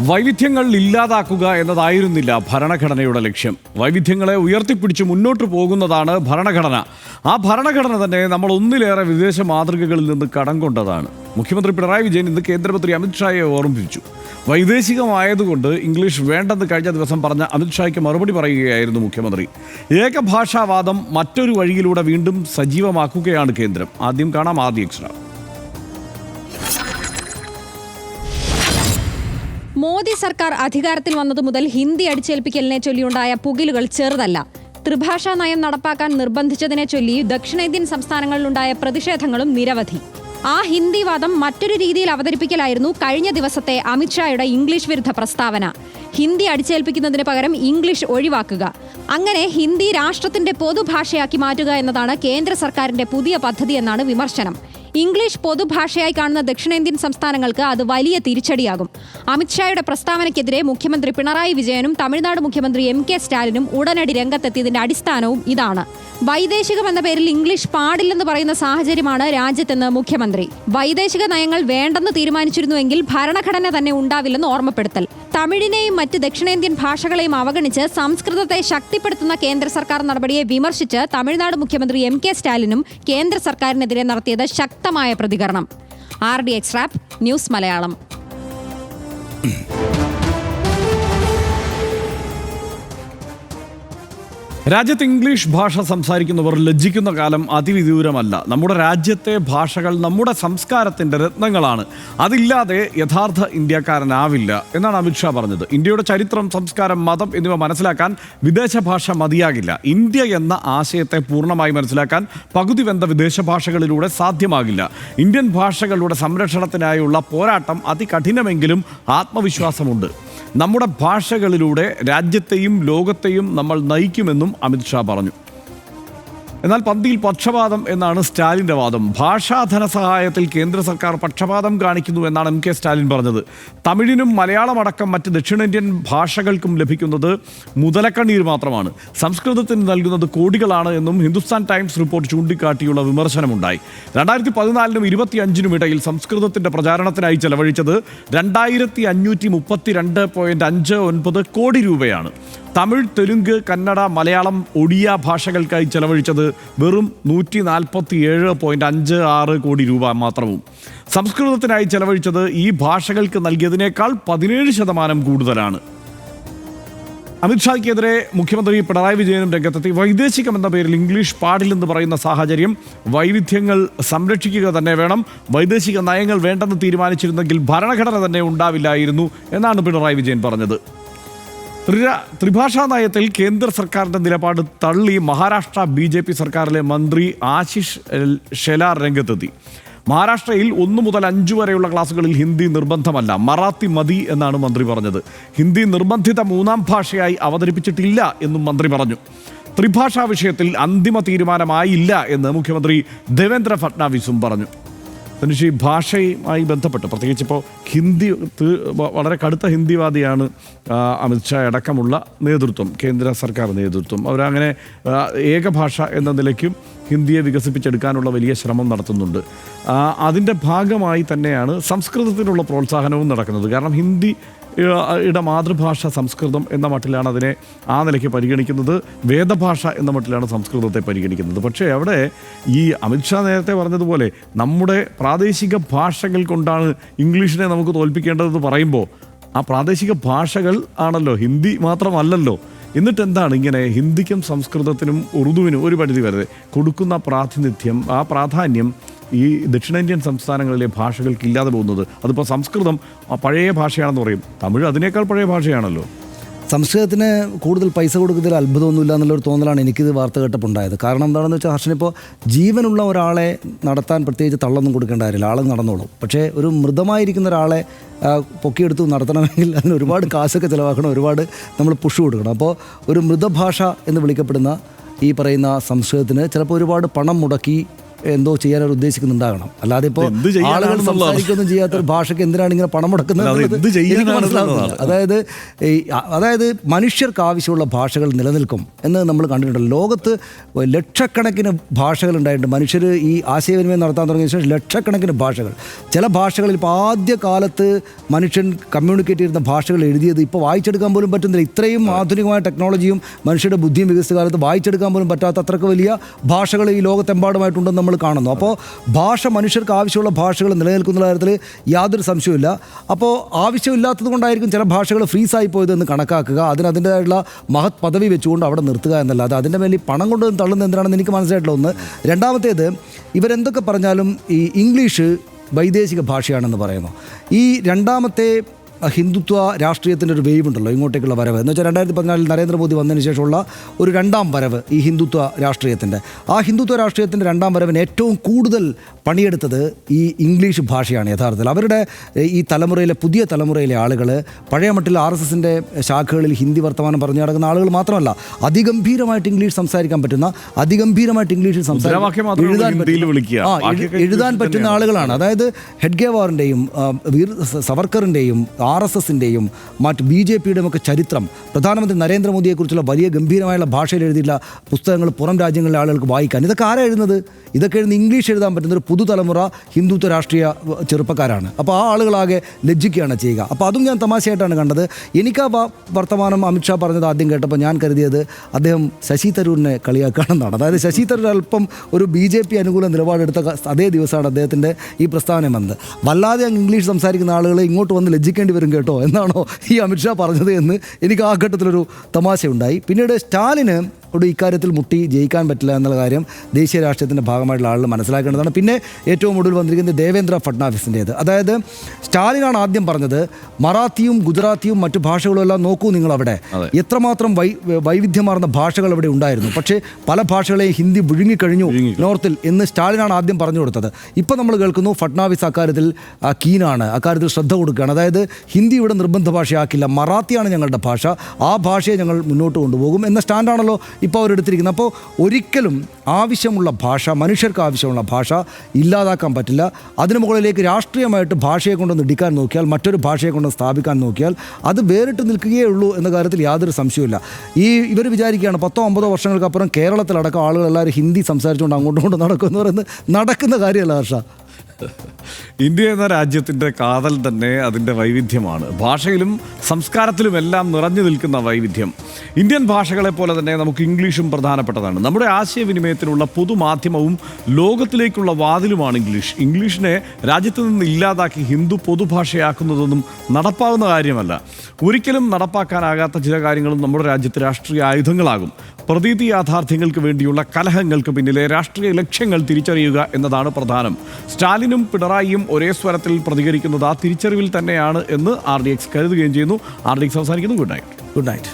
വൈവിധ്യങ്ങൾ ഇല്ലാതാക്കുക എന്നതായിരുന്നില്ല ഭരണഘടനയുടെ ലക്ഷ്യം. വൈവിധ്യങ്ങളെ ഉയർത്തിപ്പിടിച്ച് മുന്നോട്ട് പോകുന്നതാണ് ഭരണഘടന. ആ ഭരണഘടന തന്നെ നമ്മൾ ഒന്നിലേറെ വിദേശ മാതൃകകളിൽ നിന്ന് കടം കൊണ്ടതാണ്. മുഖ്യമന്ത്രി പിണറായി വിജയൻ ഇന്ന് കേന്ദ്രമന്ത്രി അമിത്ഷായെ ഓർമ്മിപ്പിച്ചു. വൈദേശികമായതുകൊണ്ട് ഇംഗ്ലീഷ് വേണ്ടെന്ന് കഴിഞ്ഞ ദിവസം പറഞ്ഞ അമിത്ഷായ്ക്ക് മറുപടി പറയുകയായിരുന്നു മുഖ്യമന്ത്രി. ഏകഭാഷാവാദം മറ്റൊരു വഴിയിലൂടെ വീണ്ടും സജീവമാക്കുകയാണ് കേന്ദ്രം. ആദ്യം കാണാം ആദ്യ എക്സ്ട്രാ. മോദി സർക്കാർ അധികാരത്തിൽ വന്നതു മുതൽ ഹിന്ദി അടിച്ചേൽപ്പിക്കലിനെ ചൊല്ലിയുണ്ടായ പുകിലുകൾ ചെറുതല്ല. ത്രിഭാഷാ നയം നടപ്പാക്കാൻ നിർബന്ധിച്ചതിനെ ചൊല്ലി ദക്ഷിണേന്ത്യൻ സംസ്ഥാനങ്ങളിലുണ്ടായ പ്രതിഷേധങ്ങളും നിരവധി. ആ ഹിന്ദി വാദം മറ്റൊരു രീതിയിൽ അവതരിപ്പിക്കലായിരുന്നു കഴിഞ്ഞ ദിവസത്തെ അമിത്ഷായുടെ ഇംഗ്ലീഷ് വിരുദ്ധ പ്രസ്താവന. ഹിന്ദി അടിച്ചേൽപ്പിക്കുന്നതിന് പകരം ഇംഗ്ലീഷ് ഒഴിവാക്കുക, അങ്ങനെ ഹിന്ദി രാഷ്ട്രത്തിന്റെ പൊതുഭാഷയാക്കി മാറ്റുക എന്നതാണ് കേന്ദ്ര സർക്കാരിന്റെ പുതിയ പദ്ധതി എന്നാണ് വിമർശനം. ഇംഗ്ലീഷ് പൊതുഭാഷയായി കാണുന്ന ദക്ഷിണേന്ത്യൻ സംസ്ഥാനങ്ങൾക്ക് അത് വലിയ തിരിച്ചടിയാകും. അമിത്ഷായുടെ പ്രസ്താവനയ്ക്കെതിരെ മുഖ്യമന്ത്രി പിണറായി വിജയനും തമിഴ്നാട് മുഖ്യമന്ത്രി MK സ്റ്റാലിനും ഉടനടി രംഗത്തെത്തിയതിന്റെ അടിസ്ഥാനവും ഇതാണ്. വൈദേശികം എന്ന പേരിൽ ഇംഗ്ലീഷ് പാടില്ലെന്ന് പറയുന്ന സാഹചര്യമാണ് രാജ്യത്തെന്ന് മുഖ്യമന്ത്രി. വൈദേശിക നയങ്ങൾ വേണ്ടെന്ന് തീരുമാനിച്ചിരുന്നുവെങ്കിൽ ഭരണഘടന തന്നെ ഉണ്ടാവില്ലെന്ന് ഓർമ്മപ്പെടുത്തൽ. തമിഴിനെയും മറ്റ് ദക്ഷിണേന്ത്യൻ ഭാഷകളെയും അവഗണിച്ച് സംസ്കൃതത്തെ ശക്തിപ്പെടുത്തുന്ന കേന്ദ്ര സർക്കാർ നടപടിയെ വിമർശിച്ച് തമിഴ്നാട് മുഖ്യമന്ത്രി MK സ്റ്റാലിനും കേന്ദ്ര സർക്കാരിനെതിരെ നടത്തിയത് ശക്തമായ പ്രതികരണം. RD എക്സ്ട്രാപ്പ്, ന്യൂസ് മലയാളം. രാജ്യത്ത് ഇംഗ്ലീഷ് ഭാഷ സംസാരിക്കുന്നവർ ലജ്ജിക്കുന്ന കാലം അതിവിദൂരമല്ല. നമ്മുടെ രാജ്യത്തെ ഭാഷകൾ നമ്മുടെ സംസ്കാരത്തിൻ്റെ രത്നങ്ങളാണ്. അതില്ലാതെ യഥാർത്ഥ ഇന്ത്യക്കാരനാവില്ല എന്നാണ് അമിത്ഷാ പറഞ്ഞത്. ഇന്ത്യയുടെ ചരിത്രം, സംസ്കാരം, മതം എന്നിവ മനസ്സിലാക്കാൻ വിദേശ ഭാഷ മതിയാകില്ല. ഇന്ത്യ എന്ന ആശയത്തെ പൂർണ്ണമായി മനസ്സിലാക്കാൻ പകുതി വെന്ത വിദേശ ഭാഷകളിലൂടെ സാധ്യമാകില്ല. ഇന്ത്യൻ ഭാഷകളുടെ സംരക്ഷണത്തിനായുള്ള പോരാട്ടം അതികഠിനമെങ്കിലും ആത്മവിശ്വാസമുണ്ട്. നമ്മുടെ ഭാഷകളിലൂടെ രാജ്യത്തെയും ലോകത്തെയും നമ്മൾ നയിക്കുമെന്നും അമിത്ഷാ പറഞ്ഞു. എന്നാൽ പന്തിയിൽ പക്ഷപാതം എന്നാണ് സ്റ്റാലിൻ്റെ വാദം. ഭാഷാ ധനസഹായത്തിൽ കേന്ദ്ര സർക്കാർ പക്ഷപാതം കാണിക്കുന്നു എന്നാണ് MK സ്റ്റാലിൻ പറഞ്ഞത്. തമിഴിനും മലയാളമടക്കം മറ്റ് ദക്ഷിണേന്ത്യൻ ഭാഷകൾക്കും ലഭിക്കുന്നത് മുതലക്കണ്ണീർ മാത്രമാണ്. സംസ്കൃതത്തിന് നൽകുന്നത് കോടികളാണ് എന്നും ഹിന്ദുസ്ഥാൻ ടൈംസ് റിപ്പോർട്ട് ചൂണ്ടിക്കാട്ടിയുള്ള വിമർശനമുണ്ടായി. 2014-നും 2025-നും ഇടയിൽ സംസ്കൃതത്തിൻ്റെ പ്രചാരണത്തിനായി ചെലവഴിച്ചത് 2532.59 കോടി രൂപയാണ്. തമിഴ്, തെലുങ്ക്, കന്നഡ, മലയാളം, ഒഡിയ ഭാഷകൾക്കായി ചെലവഴിച്ചത് വെറും 147.56 കോടി രൂപ മാത്രവും. സംസ്കൃതത്തിനായി ചെലവഴിച്ചത് ഈ ഭാഷകൾക്ക് നൽകിയതിനേക്കാൾ 17% കൂടുതലാണ്. അമിത്ഷായ്ക്കെതിരെ മുഖ്യമന്ത്രി പിണറായി വിജയനും രംഗത്തെത്തി. വൈദേശികം എന്ന പേരിൽ ഇംഗ്ലീഷ് പാടില്ലെന്ന് പറയുന്ന സാഹചര്യം, വൈവിധ്യങ്ങൾ സംരക്ഷിക്കുക തന്നെ വേണം, വൈദേശിക നയങ്ങൾ വേണ്ടെന്ന് തീരുമാനിച്ചിരുന്നെങ്കിൽ ഭരണഘടന തന്നെ ഉണ്ടാവില്ലായിരുന്നു എന്നാണ് പിണറായി വിജയൻ പറഞ്ഞത്. ത്രിഭാഷാ നയത്തിൽ കേന്ദ്ര സർക്കാരിൻ്റെ നിലപാട് തള്ളി മഹാരാഷ്ട്ര BJP സർക്കാരിലെ മന്ത്രി ആശിഷ് ഷെലാർ രംഗത്തെത്തി. മഹാരാഷ്ട്രയിൽ 1 മുതൽ 5 വരെയുള്ള ക്ലാസുകളിൽ ഹിന്ദി നിർബന്ധമല്ല, മറാത്തി മതി എന്നാണ് മന്ത്രി പറഞ്ഞത്. ഹിന്ദി നിർബന്ധിത 3ാം ഭാഷയായി അവതരിപ്പിച്ചിട്ടില്ല എന്നും മന്ത്രി പറഞ്ഞു. ത്രിഭാഷാ വിഷയത്തിൽ അന്തിമ തീരുമാനമായില്ല എന്ന് മുഖ്യമന്ത്രി ദേവേന്ദ്ര ഫട്നാവിസും പറഞ്ഞു. തനിച്ച് ഈ ഭാഷയുമായി ബന്ധപ്പെട്ട് പ്രത്യേകിച്ച് ഇപ്പോൾ ഹിന്ദി വളരെ കടുത്ത ഹിന്ദിവാദിയാണ് അമിത്ഷാ അടക്കമുള്ള നേതൃത്വം, കേന്ദ്ര സർക്കാർ നേതൃത്വം. അവരങ്ങനെ ഏകഭാഷ എന്ന നിലയ്ക്കും ഹിന്ദിയെ വികസിപ്പിച്ചെടുക്കാനുള്ള വലിയ ശ്രമം നടത്തുന്നുണ്ട്. അതിൻ്റെ ഭാഗമായി തന്നെയാണ് സംസ്കൃതത്തിനുള്ള പ്രോത്സാഹനവും നടക്കുന്നത്. കാരണം ഹിന്ദിയുടെ മാതൃഭാഷ സംസ്കൃതം എന്ന മട്ടിലാണ് അതിനെ ആ നിലയ്ക്ക് പരിഗണിക്കുന്നത്. വേദഭാഷ എന്ന മട്ടിലാണ് സംസ്കൃതത്തെ പരിഗണിക്കുന്നത്. പക്ഷേ അവിടെ ഈ അമിത്ഷാ നേരത്തെ പറഞ്ഞതുപോലെ നമ്മുടെ പ്രാദേശിക ഭാഷകൾ കൊണ്ടാണ് ഇംഗ്ലീഷിനെ നമുക്ക് തോൽപ്പിക്കേണ്ടതെന്ന് പറയുമ്പോൾ ആ പ്രാദേശിക ഭാഷകൾ ആണല്ലോ, ഹിന്ദി മാത്രമല്ലല്ലോ. എന്നിട്ട് എന്താണ് ഇങ്ങനെ ഹിന്ദിക്കും സംസ്കൃതത്തിനും ഉറുദുവിനും ഒരു പരിധി വരെ കൊടുക്കുന്ന പ്രാതിനിധ്യം, ആ പ്രാധാന്യം ഈ ദക്ഷിണേന്ത്യൻ സംസ്ഥാനങ്ങളിലെ ഭാഷകൾക്ക് ഇല്ലാതെ പോകുന്നത്? അതിപ്പോൾ സംസ്കൃതം പഴയ ഭാഷയാണെന്ന് പറയും, തമിഴ് അതിനേക്കാൾ പഴയ ഭാഷയാണല്ലോ. സംസ്കൃതത്തിന് കൂടുതൽ പൈസ കൊടുക്കുന്നതിൽ അത്ഭുതമൊന്നുമില്ല എന്നുള്ളൊരു തോന്നലാണ് എനിക്കിത് വാർത്ത കേട്ടപ്പോൾ ഉണ്ടായത്. കാരണം എന്താണെന്ന് വെച്ചാൽ ഹർഷനിപ്പോൾ ജീവനുള്ള ഒരാളെ നടത്താൻ പ്രത്യേകിച്ച് തള്ളൊന്നും കൊടുക്കേണ്ട കാര്യമില്ല, ആൾ നടന്നോളും. പക്ഷേ ഒരു മൃതമായിരിക്കുന്ന ഒരാളെ പൊക്കിയെടുത്ത് നടത്തണമെങ്കിൽ അതിന് ഒരുപാട് കാശൊക്കെ ചിലവാക്കണം, ഒരുപാട് നമ്മൾ പുഷ് കൊടുക്കണം. അപ്പോൾ ഒരു മൃതഭാഷ എന്ന് വിളിക്കപ്പെടുന്ന ഈ പറയുന്ന സംസ്കൃതത്തിന് ചിലപ്പോൾ ഒരുപാട് പണം മുടക്കി എന്തോ ചെയ്യാൻ അവർ ഉദ്ദേശിക്കുന്നുണ്ടാകണം. അല്ലാതെ ഇപ്പോൾ എന്ത് ചെയ്യാനാണെന്നുള്ളതാണ്. ആളുകൾ സംസാരിക്കൊന്നും ചെയ്യാത്ത ഒരു ഭാഷയ്ക്ക് എന്തിനാണ് ഇങ്ങനെ പണം മുടക്കുന്നത് അല്ലാതെ എന്നുള്ളത് എന്ത് ചെയ്യാനാണ് എനിക്ക് മനസ്സിലാവുന്നില്ല. എന്നുള്ളതാണ്. അതായത് മനുഷ്യർക്ക് ആവശ്യമുള്ള ഭാഷകൾ നിലനിൽക്കും എന്ന് നമ്മൾ കണ്ടിട്ടുണ്ടല്ലോ. ലോകത്ത് ലക്ഷക്കണക്കിന് ഭാഷകൾ ഉണ്ടായിട്ടുണ്ട്. മനുഷ്യർ ഈ ആശയവിനിമയം നടത്താൻ തുടങ്ങിയ ശേഷം ലക്ഷക്കണക്കിന് ഭാഷകൾ. ചില ഭാഷകളിൽ ഇപ്പോൾ ആദ്യ കാലത്ത് മനുഷ്യൻ കമ്മ്യൂണിക്കേറ്റ് ചെയ്യുന്ന ഭാഷകൾ എഴുതിയത് ഇപ്പോൾ വായിച്ചെടുക്കാൻ പോലും പറ്റുന്നില്ല. ഇത്രയും ആധുനികമായ ടെക്നോളജിയും മനുഷ്യരുടെ ബുദ്ധിയും വികസിത കാലത്ത് വായിച്ചെടുക്കാൻ പോലും പറ്റാത്ത അത്രയ്ക്ക് വലിയ ഭാഷകൾ ഈ ലോകത്തെമ്പാടുമായിട്ടുണ്ടെന്ന് നമ്മൾ കാണുന്നു. അപ്പോൾ ഭാഷ മനുഷ്യർക്ക് ആവശ്യമുള്ള ഭാഷകൾ നിലനിൽക്കുന്ന കാര്യത്തിൽ യാതൊരു സംശയമില്ല. അപ്പോൾ ആവശ്യമില്ലാത്തത് കൊണ്ടായിരിക്കും ചില ഭാഷകൾ ഫ്രീസായി പോയതെന്ന് കണക്കാക്കുക, അതിൻ്റെതായിട്ടുള്ള മഹത് പദവി വെച്ചുകൊണ്ട് അവിടെ നിർത്തുക എന്നല്ലാതെ അതിൻ്റെ മേലിൽ പണം കൊണ്ട് തള്ളുന്നത് എന്തിനാണെന്ന് എനിക്ക് മനസ്സിലായിട്ടുള്ള ഒന്ന്. രണ്ടാമത്തേത്, ഇവരെന്തൊക്കെ പറഞ്ഞാലും ഈ ഇംഗ്ലീഷ് വൈദേശിക ഭാഷയാണെന്ന് പറയുന്നു. ഈ രണ്ടാമത്തെ ഹിന്ദുത്വ രാഷ്ട്രീയത്തിൻ്റെ ഒരു വേവ് ഉണ്ടല്ലോ ഇങ്ങോട്ടേക്കുള്ള വരവ് എന്ന് വെച്ചാൽ 2014 നരേന്ദ്രമോദി വന്നതിന് ശേഷമുള്ള ഒരു രണ്ടാം വരവ് ഈ ഹിന്ദുത്വ രാഷ്ട്രീയത്തിൻ്റെ. ആ ഹിന്ദുത്വ രാഷ്ട്രീയത്തിൻ്റെ രണ്ടാം വരവിന് ഏറ്റവും കൂടുതൽ പണിയെടുത്തത് ഈ ഇംഗ്ലീഷ് ഭാഷയാണ് യഥാർത്ഥത്തിൽ. അവരുടെ ഈ തലമുറയിലെ പുതിയ തലമുറയിലെ ആളുകൾ പഴയ മട്ടിൽ RSSൻ്റെ ശാഖകളിൽ ഹിന്ദി വർത്തമാനം പറഞ്ഞു നടക്കുന്ന ആളുകൾ മാത്രമല്ല, അതിഗംഭീരമായിട്ട് ഇംഗ്ലീഷ് സംസാരിക്കാൻ പറ്റുന്ന, അതിഗംഭീരമായിട്ട് ഇംഗ്ലീഷിൽ എഴുതാൻ പറ്റുന്ന ആളുകളാണ്. അതായത് ഹെഡ്ഗേവാറിൻ്റെയും വീർ സവർക്കറിൻ്റെയും RSSൻ്റെയും മറ്റ് BJPയുടെയും ഒക്കെ ചരിത്രം, പ്രധാനമന്ത്രി നരേന്ദ്രമോദിയെക്കുറിച്ചുള്ള വലിയ ഗംഭീരമായുള്ള ഭാഷയിൽ എഴുതിയിട്ടുള്ള പുസ്തകങ്ങൾ പുറം രാജ്യങ്ങളിലെ ആളുകൾക്ക് വായിക്കാൻ. ഇതൊക്കെ ആരാ എഴുതുന്നത്? ഇതൊക്കെ എഴുതുന്ന ഇംഗ്ലീഷ് എഴുതാൻ പറ്റുന്ന ഒരു പുതുതലമുറ ഹിന്ദുത്വ രാഷ്ട്രീയ ചെറുപ്പക്കാരാണ്. അപ്പോൾ ആ ആളുകളാകെ ലജ്ജിക്കുകയാണ് ചെയ്യുക. അപ്പോൾ അതും ഞാൻ തമാശയായിട്ടാണ് കണ്ടത്. എനിക്ക് ആ വർത്തമാനം അമിത്ഷാ പറഞ്ഞത് ആദ്യം കേട്ടപ്പോൾ ഞാൻ കരുതിയത് അദ്ദേഹം ശശി തരൂരിനെ കളിയാക്കുകയാണെന്നാണ്. അതായത് ശശി തരൂർ അല്പം ഒരു BJP അനുകൂല നിലപാടെടുത്ത അതേ ദിവസമാണ് അദ്ദേഹത്തിൻ്റെ ഈ പ്രസ്താവന വന്നത്. വല്ലാതെ അങ്ങ് ഇംഗ്ലീഷ് സംസാരിക്കുന്ന ആളുകൾ ഇങ്ങോട്ട് വന്ന് ലജ്ജിക്കേണ്ടി വരും കേട്ടോ എന്നാണോ ഈ അമിത്ഷാ പറഞ്ഞത് എന്ന് എനിക്ക് ആ ഘട്ടത്തിലൊരു തമാശയുണ്ടായി. പിന്നീട് സ്റ്റാലിന് ഇക്കാര്യത്തിൽ മുട്ടി ജയിക്കാൻ പറ്റില്ല എന്നുള്ള കാര്യം ദേശീയ രാഷ്ട്രീയത്തിൻ്റെ ഭാഗമായിട്ടുള്ള ആളുകൾ മനസ്സിലാക്കേണ്ടതാണ്. പിന്നെ ഏറ്റവും ഒടുവിൽ വന്നിരിക്കുന്നത് ദേവേന്ദ്ര ഫഡ്നാവിസിൻ്റേത്. അതായത് സ്റ്റാലിനാണ് ആദ്യം പറഞ്ഞത് മറാത്തിയും ഗുജറാത്തിയും മറ്റു ഭാഷകളും എല്ലാം നോക്കൂ നിങ്ങളവിടെ എത്രമാത്രം വൈവിധ്യമാർന്ന ഭാഷകൾ അവിടെ ഉണ്ടായിരുന്നു, പക്ഷേ പല ഭാഷകളെയും ഹിന്ദി വിഴുങ്ങിക്കഴിഞ്ഞു നോർത്തിൽ എന്ന് സ്റ്റാലിനാണ് ആദ്യം പറഞ്ഞു കൊടുത്തത്. ഇപ്പം നമ്മൾ കേൾക്കുന്നു ഫഡ്നാവിസ് അക്കാര്യത്തിൽ കീനാണ്, അക്കാര്യത്തിൽ ശ്രദ്ധ കൊടുക്കുകയാണ്. അതായത് ഹിന്ദി ഇവിടെ നിർബന്ധ ഭാഷയാക്കില്ല, മറാത്തിയാണ് ഞങ്ങളുടെ ഭാഷ, ആ ഭാഷയെ ഞങ്ങൾ മുന്നോട്ട് കൊണ്ടുപോകും എന്ന സ്റ്റാൻഡാണല്ലോ ഇപ്പോൾ അവരെടുത്തിരിക്കുന്നത്. അപ്പോൾ ഒരിക്കലും ആവശ്യമുള്ള ഭാഷ, മനുഷ്യർക്ക് ആവശ്യമുള്ള ഭാഷ ഇല്ലാതാക്കാൻ പറ്റില്ല. അതിനു മുകളിലേക്ക് രാഷ്ട്രീയമായിട്ട് ഭാഷയെ കൊണ്ടൊന്ന് ഇടിക്കാൻ നോക്കിയാൽ, മറ്റൊരു ഭാഷയെ കൊണ്ട് സ്ഥാപിക്കാൻ നോക്കിയാൽ അത് വേറിട്ട് നിൽക്കുകയേ ഉള്ളൂ എന്ന കാര്യത്തിൽ യാതൊരു സംശയമില്ല. ഇവർ വിചാരിക്കുകയാണ് 10-50 വർഷങ്ങൾക്കപ്പുറം കേരളത്തിലടക്കം ആളുകളെല്ലാവരും ഹിന്ദി സംസാരിച്ചുകൊണ്ട് അങ്ങോട്ടും ഇങ്ങോട്ടും നടക്കുമെന്ന് പറയുന്നത് നടക്കുന്ന കാര്യമല്ല ഹർഷ. ഇന്ത്യ എന്ന രാജ്യത്തിൻ്റെ കാതൽ തന്നെ അതിൻ്റെ വൈവിധ്യമാണ്. ഭാഷയിലും സംസ്കാരത്തിലുമെല്ലാം നിറഞ്ഞു നിൽക്കുന്ന വൈവിധ്യം. ഇന്ത്യൻ ഭാഷകളെ പോലെ തന്നെ നമുക്ക് ഇംഗ്ലീഷും പ്രധാനപ്പെട്ടതാണ്. നമ്മുടെ ആശയവിനിമയത്തിനുള്ള പൊതുമാധ്യമവും ലോകത്തിലേക്കുള്ള വാതിലുമാണ് ഇംഗ്ലീഷ്. ഇംഗ്ലീഷിനെ രാജ്യത്ത് നിന്ന് ഇല്ലാതാക്കി ഹിന്ദു പൊതുഭാഷയാക്കുന്നതൊന്നും നടപ്പാവുന്ന കാര്യമല്ല. ഒരിക്കലും നടപ്പാക്കാനാകാത്ത ചില കാര്യങ്ങളും നമ്മുടെ രാജ്യത്ത് രാഷ്ട്രീയ ആയുധങ്ങളാകും. പ്രതീതി യാഥാർത്ഥ്യങ്ങൾക്ക് വേണ്ടിയുള്ള കലഹങ്ങൾക്ക് പിന്നിലെ രാഷ്ട്രീയ ലക്ഷ്യങ്ങൾ തിരിച്ചറിയുക എന്നതാണ് പ്രധാനം. സ്റ്റാലിനും പിണറായിയും ഒരേ സ്വരത്തിൽ പ്രതികരിക്കുന്നത് ആ തിരിച്ചറിവിൽ തന്നെയാണ് എന്ന് RDX കരുതുകയും ചെയ്യുന്നു. RDX അവസാനിക്കുന്നു. Good night.